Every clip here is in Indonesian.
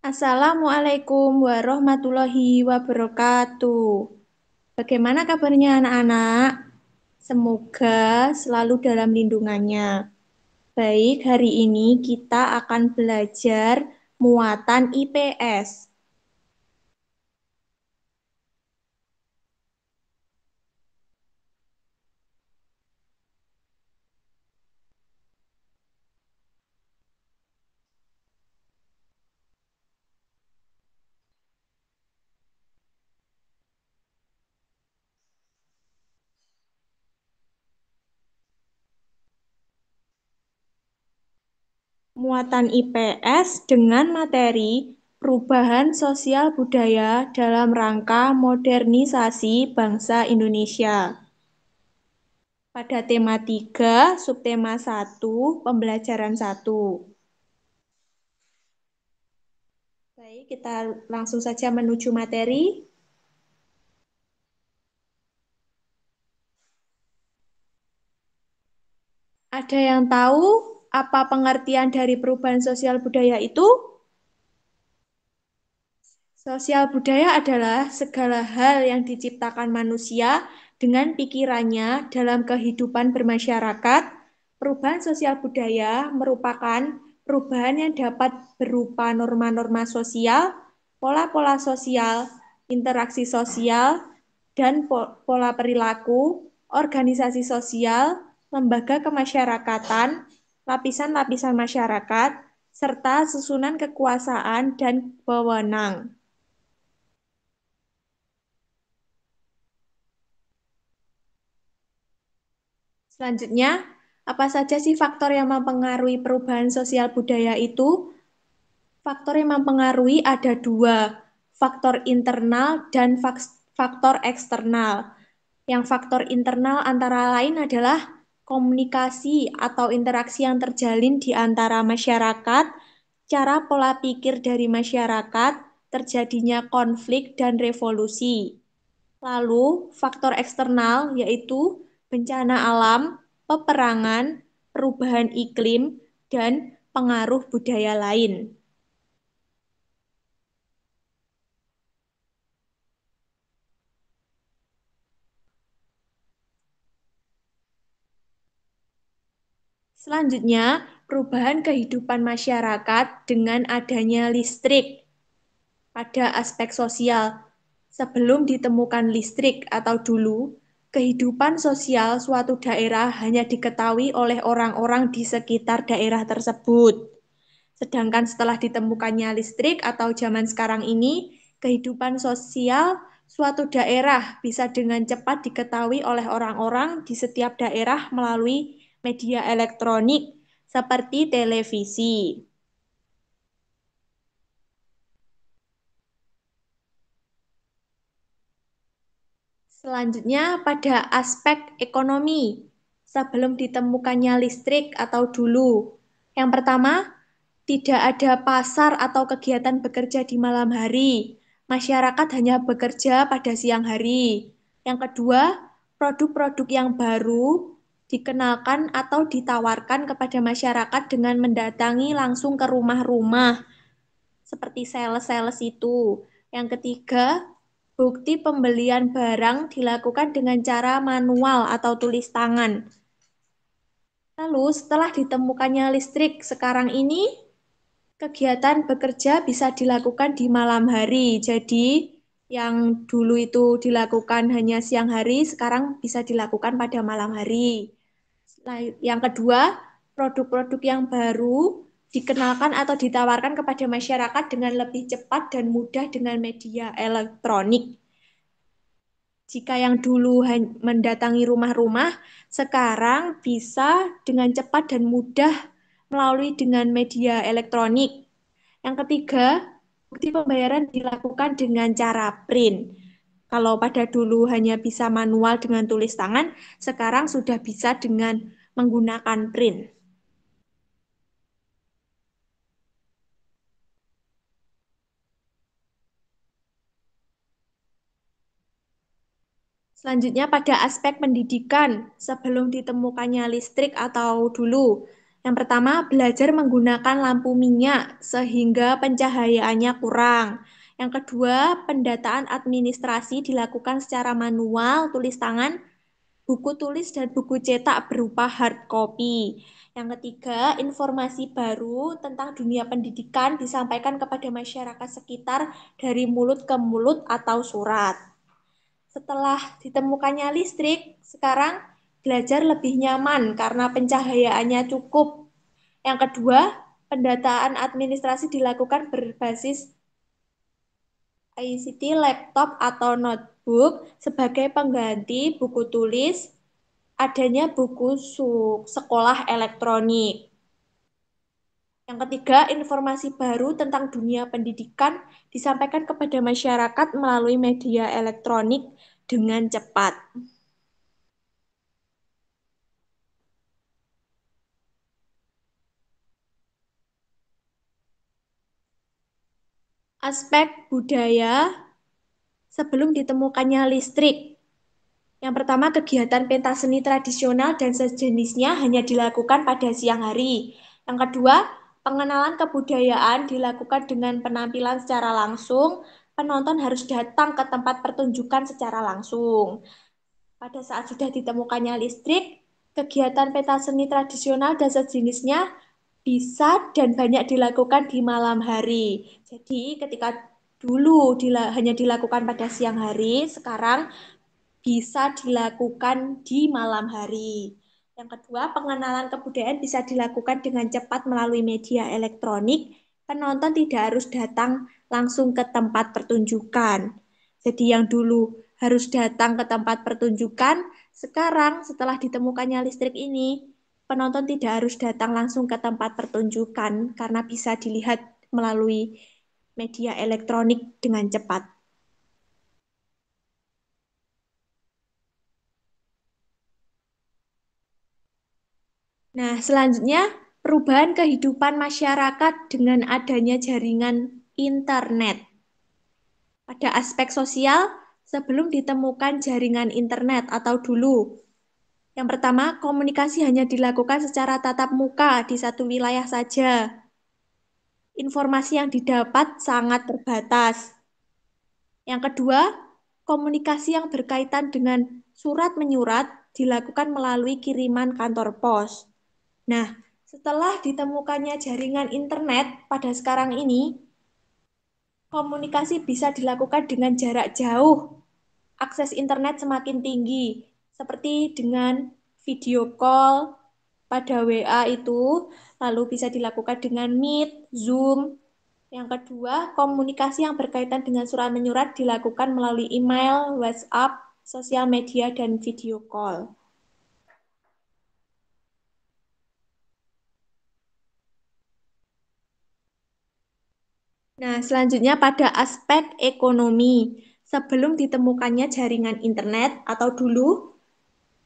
Assalamualaikum warahmatullahi wabarakatuh. Bagaimana kabarnya anak-anak? Semoga selalu dalam lindungannya. Baik, hari ini kita akan belajar muatan IPS. Muatan IPS dengan materi perubahan sosial budaya dalam rangka modernisasi bangsa Indonesia. Pada tema 3, subtema 1, pembelajaran 1. Baik, kita langsung saja menuju materi. Ada yang tahu apa pengertian dari perubahan sosial budaya itu? Sosial budaya adalah segala hal yang diciptakan manusia dengan pikirannya dalam kehidupan bermasyarakat. Perubahan sosial budaya merupakan perubahan yang dapat berupa norma-norma sosial, pola-pola sosial, interaksi sosial, dan pola perilaku, organisasi sosial, lembaga kemasyarakatan, lapisan-lapisan masyarakat, serta susunan kekuasaan dan wewenang. Selanjutnya, apa saja sih faktor yang mempengaruhi perubahan sosial budaya itu? Faktor yang mempengaruhi ada dua, faktor internal dan faktor eksternal. Yang faktor internal antara lain adalah komunikasi atau interaksi yang terjalin di antara masyarakat, cara pola pikir dari masyarakat, terjadinya konflik dan revolusi. Lalu, faktor eksternal yaitu bencana alam, peperangan, perubahan iklim, dan pengaruh budaya lain. Selanjutnya, perubahan kehidupan masyarakat dengan adanya listrik pada aspek sosial. Sebelum ditemukan listrik atau dulu, kehidupan sosial suatu daerah hanya diketahui oleh orang-orang di sekitar daerah tersebut. Sedangkan setelah ditemukannya listrik atau zaman sekarang ini, kehidupan sosial suatu daerah bisa dengan cepat diketahui oleh orang-orang di setiap daerah melalui media elektronik seperti televisi. Selanjutnya pada aspek ekonomi, sebelum ditemukannya listrik atau dulu. Yang pertama, tidak ada pasar atau kegiatan bekerja di malam hari. Masyarakat hanya bekerja pada siang hari. Yang kedua, produk-produk yang baru dikenalkan atau ditawarkan kepada masyarakat dengan mendatangi langsung ke rumah-rumah seperti sales-sales itu. Yang ketiga, bukti pembelian barang dilakukan dengan cara manual atau tulis tangan. Lalu, setelah ditemukannya listrik sekarang ini, kegiatan bekerja bisa dilakukan di malam hari. Jadi, yang dulu itu dilakukan hanya siang hari, sekarang bisa dilakukan pada malam hari. Yang kedua, produk-produk yang baru dikenalkan atau ditawarkan kepada masyarakat dengan lebih cepat dan mudah dengan media elektronik. Jika yang dulu mendatangi rumah-rumah, sekarang bisa dengan cepat dan mudah melalui dengan media elektronik. Yang ketiga, bukti pembayaran dilakukan dengan cara print. Kalau pada dulu hanya bisa manual dengan tulis tangan, sekarang sudah bisa dengan menggunakan print. Selanjutnya pada aspek pendidikan, sebelum ditemukannya listrik atau dulu. Yang pertama, belajar menggunakan lampu minyak sehingga pencahayaannya kurang. Yang kedua, pendataan administrasi dilakukan secara manual, tulis tangan, buku tulis dan buku cetak berupa hard copy. Yang ketiga, informasi baru tentang dunia pendidikan disampaikan kepada masyarakat sekitar dari mulut ke mulut atau surat. Setelah ditemukannya listrik, sekarang belajar lebih nyaman karena pencahayaannya cukup. Yang kedua, pendataan administrasi dilakukan berbasis ICT, laptop, atau notebook sebagai pengganti buku tulis, adanya buku sekolah elektronik. Yang ketiga, informasi baru tentang dunia pendidikan disampaikan kepada masyarakat melalui media elektronik dengan cepat. Aspek budaya sebelum ditemukannya listrik. Yang pertama, kegiatan pentas seni tradisional dan sejenisnya hanya dilakukan pada siang hari. Yang kedua, pengenalan kebudayaan dilakukan dengan penampilan secara langsung. Penonton harus datang ke tempat pertunjukan secara langsung. Pada saat sudah ditemukannya listrik, kegiatan pentas seni tradisional dan sejenisnya bisa dan banyak dilakukan di malam hari. Jadi, ketika dulu hanya dilakukan pada siang hari, sekarang bisa dilakukan di malam hari. Yang kedua, pengenalan kebudayaan bisa dilakukan dengan cepat melalui media elektronik. Penonton tidak harus datang langsung ke tempat pertunjukan. Jadi yang dulu harus datang ke tempat pertunjukan, sekarang setelah ditemukannya listrik ini, penonton tidak harus datang langsung ke tempat pertunjukan karena bisa dilihat melalui media elektronik dengan cepat. Nah, selanjutnya perubahan kehidupan masyarakat dengan adanya jaringan internet. Pada aspek sosial, sebelum ditemukan jaringan internet atau dulu. Yang pertama, komunikasi hanya dilakukan secara tatap muka di satu wilayah saja. Informasi yang didapat sangat terbatas. Yang kedua, komunikasi yang berkaitan dengan surat menyurat dilakukan melalui kiriman kantor pos. Nah, setelah ditemukannya jaringan internet pada sekarang ini, komunikasi bisa dilakukan dengan jarak jauh. Akses internet semakin tinggi, seperti dengan video call pada WA itu, lalu bisa dilakukan dengan Meet, Zoom. Yang kedua, komunikasi yang berkaitan dengan surat menyurat dilakukan melalui email, WhatsApp, sosial media, dan video call. Nah, selanjutnya pada aspek ekonomi. Sebelum ditemukannya jaringan internet atau dulu,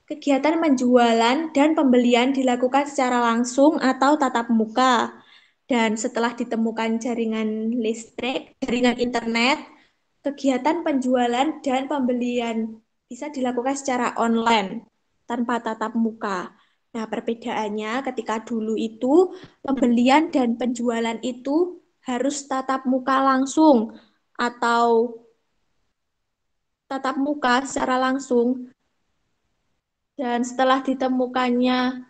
kegiatan penjualan dan pembelian dilakukan secara langsung atau tatap muka. Dan setelah ditemukan jaringan listrik, jaringan internet, kegiatan penjualan dan pembelian bisa dilakukan secara online tanpa tatap muka. Nah, perbedaannya ketika dulu itu pembelian dan penjualan itu harus tatap muka langsung atau tatap muka secara langsung. Dan setelah ditemukannya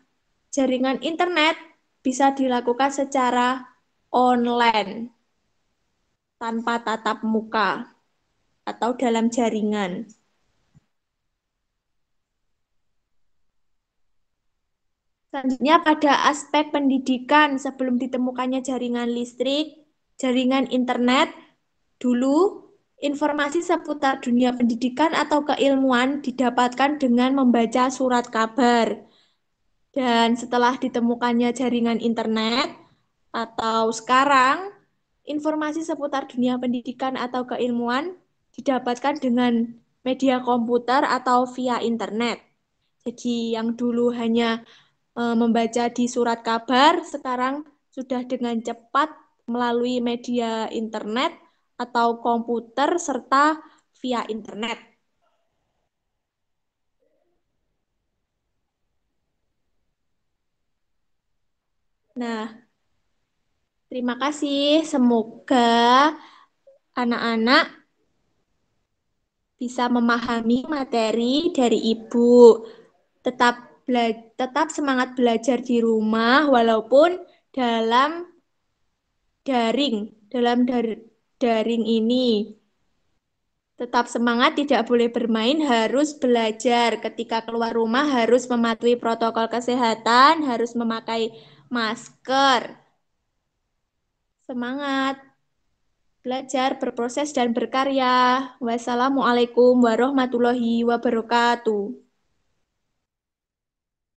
jaringan internet bisa dilakukan secara online tanpa tatap muka atau dalam jaringan. Selanjutnya pada aspek pendidikan sebelum ditemukannya jaringan listrik, jaringan internet, dulu informasi seputar dunia pendidikan atau keilmuan didapatkan dengan membaca surat kabar. Dan setelah ditemukannya jaringan internet atau sekarang, informasi seputar dunia pendidikan atau keilmuan didapatkan dengan media komputer atau via internet. Jadi yang dulu hanya membaca di surat kabar, sekarang sudah dengan cepat melalui media internet atau komputer serta via internet. Nah, terima kasih. Semoga anak-anak bisa memahami materi dari Ibu. Tetap tetap semangat belajar di rumah walaupun dalam daring, daring ini. Tetap semangat, tidak boleh bermain, harus belajar. Ketika keluar rumah harus mematuhi protokol kesehatan, harus memakai masker. Semangat belajar, berproses, dan berkarya. Wassalamualaikum warahmatullahi wabarakatuh.